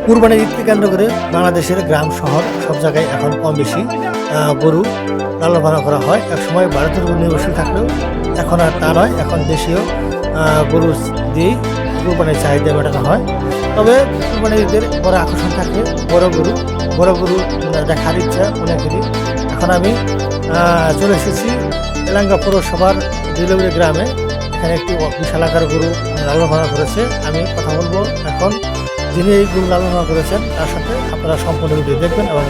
কুরবানির ঈদকে কেন্দ্র করে বাংলাদেশের গ্রাম শহর সব জায়গায় এখন কম বেশি গরু লালন পালন করা হয়। একসময় ভারতের উপর নির্ভরশীল থাকলেও এখন আর তা নয়, এখন দেশীয় গরু দিয়েই কুরবানির চাহিদা মেটানো হয়। তবে কুরবানির ঈদের বড় আকর্ষণ থাকে বড় গরু দেখার ইচ্ছা অনেকেরই। এখন আমি চলে এসেছি এলাঙ্গা পৌরসভার দিলবুড়ি গ্রামে। এখানে একটি বিশাল আকার গরু লালন পালন করেছে। আমি কথা বলবো এখন যিনি এই গরু লালন পালন করেছেন তার সাথে। আপনারা সম্পূর্ণ ভিডিও দেখবেন এবং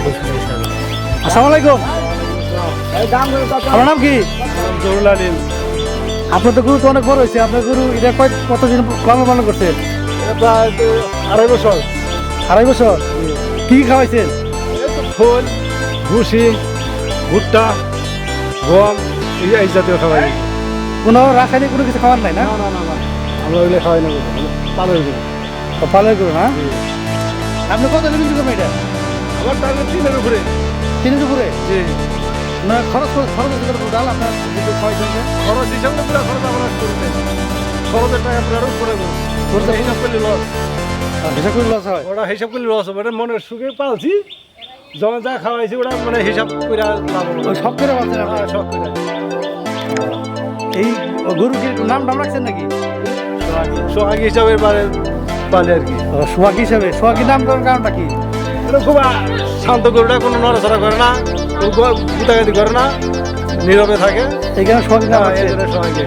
আসসালামু আলাইকুম। আপনার নাম কি? জহুরুল আলিম। আপনার তো গরু তো অনেক বড় হয়েছে। আপনার গরু এটা কতদিন লালন পালন করছেন? প্রায় 2.5 বছর। 2.5 বছর। কি খাওয়াইছেন? খোল, ভুসি, ভুট্টা, গম এই জাতীয় খাবার। কোনো রাসায়নিক কোনো কিছু খাওয়ার নাই না? না আমরা ওইগুলো খাওয়াই না, পালন করি। পালন করুন। হ্যাঁ, আপনি কত দিন করবেন এটা? আমার টার্গেট 3-এর উপরে। 3-এর উপরে? জি। না, খরচ টোটাল আপনার যেটা খাওয়াইছেন? খরচ হিসাবে পুরো খরচ আমরা করতে 6,000 টাকা পুরো করে করতে হিসাব করলে লস। হিসাব করে লস হয়? ওটা হিসাব করলে লস হবে। মনের সুখে পালছি, যখন যা খাওয়াইছি ওটা মানে হিসাব করে লাভ হবে। শখ করে পালছেন আপনি? শখ করে। এই গরুকে নাম রাখছেন নাকি? সোহাগী হিসাবে পালে আর কি। সোহাগী হিসাবে? সোহাগী নাম করার কারণটা কি? এটা খুব শান্ত গরুটা, কোনো নড়াচড়া করে না, গুতাগাতি করে না, নীরবে থাকে। এই কারণে সোহাগী নাম রাখছেন? সোহাগী।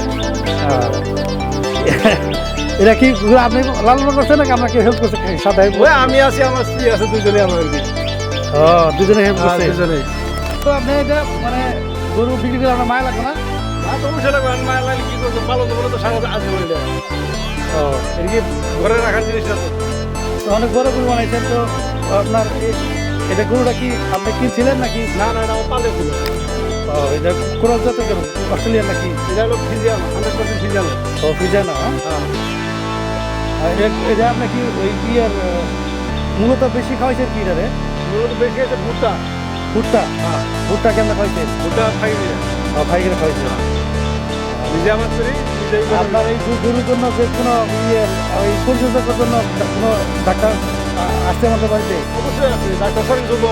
এটা কি আপনি লালন করছেন নাকি আপনাকে হেল্প করছে? সাথে আমি আছি, আমার স্ত্রী আছে, দুজনে আমার আর কি। দুজনে হেল্প করছে? দুজনেই। তো আপনি এটা মানে গরু বিক্রি করে আপনার মায়া লাগবে না? অবশ্যই লাগবে। মায়ের লাগলে কি করবো, পালন করবো তো সারা আছে বলে। এটা কি ঘরে রাখার জিনিস আছে। অনেক বড় গরু বানাইছেন তো আপনার এটা গরুটা কি আপনি কিনছিলেন নাকি? না পালে ছিল। এটা কোন জাতের গরু? অস্ট্রেলিয়ান নাকি? এটা হলো ফিজিয়ান, 100% ফিজিয়ান। ফিজান। এটা আপনি কি ওই কি আর মূলত বেশি খাওয়াইছেন কি রে? মূলত বেশি আছে ভুট্টা। ভুট্টা? ভুট্টা কেমন খাওয়াইছেন? ভুট্টা খাই নিয়ে ভাই করে খাওয়াইছেন? নিজে আমার করি, নিজেই করি। আপনার এই গরুর জন্য যে কোনো ওই পরিচর্যা করার জন্য কোনো ডাক্তার আসছে আমাদের বাড়িতে? অবশ্যই আছে, ডাক্তার স্যার যুব।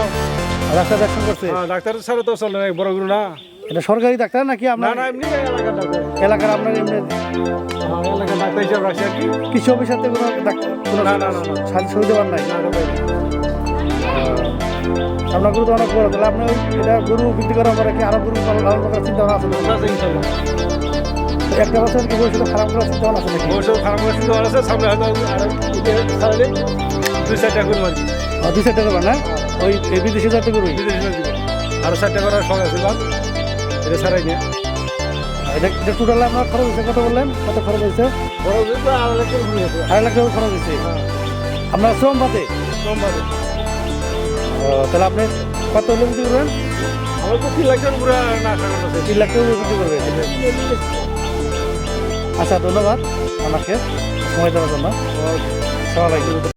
ডাক্তার দেখছেন করছে? ডাক্তার স্যারে তো চলে না, বড় গুরু না। এটা সরকারি ডাক্তার নাকি না আপনার এমনি এলাকার ডাক্তার। এলাকার আপনার এমনি এলাকার ডাক্তার হিসাব রাখছি আর কি। কৃষি অফিসার থেকে কোনো ডাক্তার কোনো না সাহায্য দেওয়ার নাই? আপনার গরু তো অনেক বড়, তাহলে আপনি এটা গরু বিক্রি করার পরে কি আরো গরু লালন করার চিন্তা ভাবনা আছে? একটা বছর কি বয়স খারাপ করার চিন্তা ভাবনা আছে নাকি? খারাপ করে চিন্তা আছে, সামনে হয়তো আরো ছাড়লে 2-4টা করবো আর কি। 2-4টা করবেন না? ওই বিদেশি জাতের গরুই? আরো 4টা করার শখ আছে, এটা ছাড়াই নিয়ে। এটা টোটাল আপনার খরচ হয়েছে কত বললেন? কত খরচ হয়েছে? বড় গুরু 2.5 লাখ করে ঘুরে আছে। 2.5 লাখ টাকা খরচ হয়েছে আপনার শ্রম পাতে? সোমবারে তাহলে আপনি কত হলে বিক্রি করবেন? আমার তো 3 লাখ টাকা পুরো না টাকা আছে। 3 লাখ টাকা বিক্রি করবে? আচ্ছা, ধন্যবাদ আমাকে সময় দেওয়ার জন্য। আসসালামু আলাইকুম।